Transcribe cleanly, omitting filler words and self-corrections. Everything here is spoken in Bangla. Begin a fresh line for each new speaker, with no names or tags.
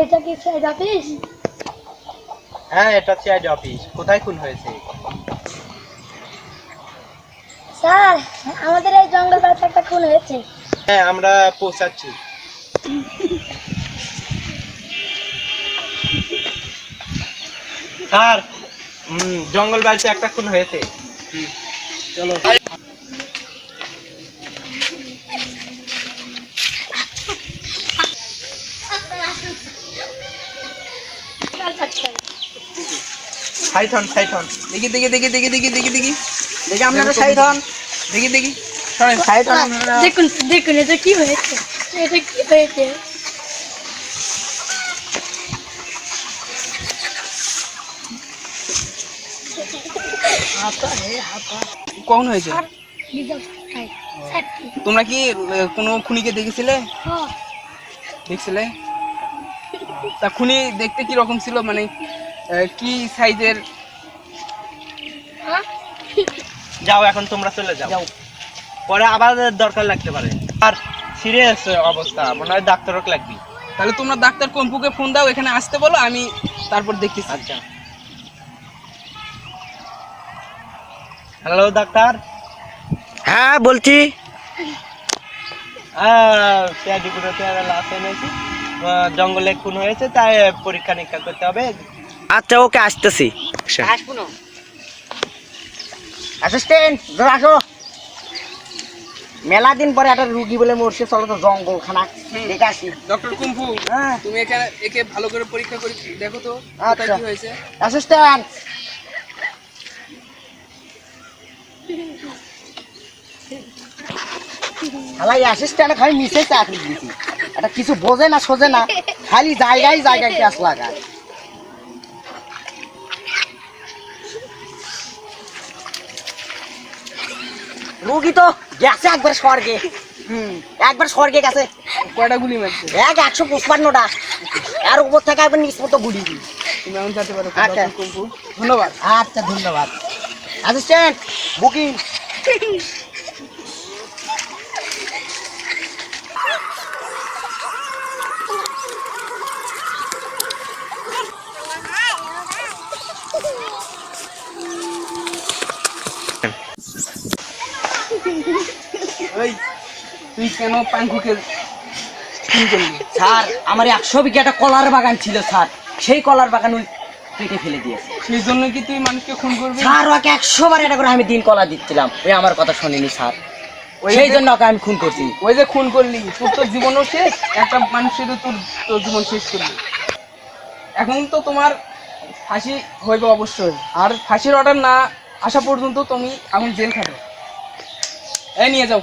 এটা কি সাইড অফিস?
হ্যাঁ, এটা সিআইডি অফিস। কোথায় খুন হয়েছে?
স্যার, আমাদের এই জঙ্গল পাড়াতে একটা খুন হয়েছে।
হ্যাঁ, আমরা পৌঁছাচ্ছি। স্যার, জঙ্গল বাড়িতে একটা খুন হয়েছে। চলো। সাইথন
দেখি আপনারা সাইথন দেখি সাইথন
দেখুন দেখুন, এটা কি হয়েছে? এটা কি হয়েছে?
কখন হয়েছে?
স্যার,
তোমরা কি কোনো খুনিকে দেখেছিলে?
হ্যাঁ।
দেখছিলে? তা খুনি দেখতে কি রকম ছিল, মানে কি সাইজের?
যাও, এখন তোমরা চলে যাও। পরে আবার দরকার লাগতে পারে। আর সিরিয়াস অবস্থা, মনে হয় ডাক্তারও লাগবে।
তাহলে তোমরা ডাক্তার কম্পুকে ফোন দাও, এখানে আসতে বলো, আমি তারপর দেখতেছি।
আচ্ছা। Hello doctor.
হ্যাঁ বলছি।
জঙ্গলে খুন হয়েছে, তাই পরীক্ষা নিরীক্ষা করতে হবে।
আচ্ছা, ওকে আসতেছি।
অ্যাসিস্ট্যান্ট আসো। মেলা দিন পরে একটা রুগী বলে মরছে, চলো তো জঙ্গল খানা দেখে আসি।
ডক্টর কুম্পু,
হ্যাঁ
তুমি একে ভালো করে পরীক্ষা করে দেখো তো
আচ্ছা।
কি হয়েছে।
অ্যাসিস্ট্যান্ট, খালি অ্যাসিস্ট্যান্ট খালি মিশে চাকরি দিছি, এটা কিছু বোঝে না সোজে না, খালি জায়গায় গ্যাস লাগায়। রুগী তো গেছে একবার স্বর্গে। একবার স্বর্গে গেছে।
কয়টা গুলি মারছে?
155টা, আর উপর থেকে একবার নিচ মতো গুলি।
তুমি এখন যেতে পারো
আচ্ছা।
ডক্টর কুম্পু, ধন্যবাদ।
আচ্ছা, ধন্যবাদ। Assistant, booking.
এই তুই কেন পাঙ্কুকে খুন করলি?
স্যার, আমার 100 বিঘা একটা কলার বাগান ছিল স্যার, সেই কলার বাগান ওই কেটে ফেলে দিয়েছে।
সেই জন্য কি তুই মানুষকে খুন করবি?
স্যার, ওকে 100 বার এটা করে আমি দিন কলা দিচ্ছিলাম, ওই আমার কথা শোনেনি স্যার, সেই জন্য ওকে আমি খুন করছি।
ওই যে খুন করলি, তোর তো জীবনও শেষ, একটা মানুষের তোর জীবন শেষ করলি। এখন তো তোমার ফাঁসি হইবে অবশ্যই, আর ফাঁসির অর্ডার না আসা পর্যন্ত তুমি এখন জেল খাবে। এই নিয়ে যাও।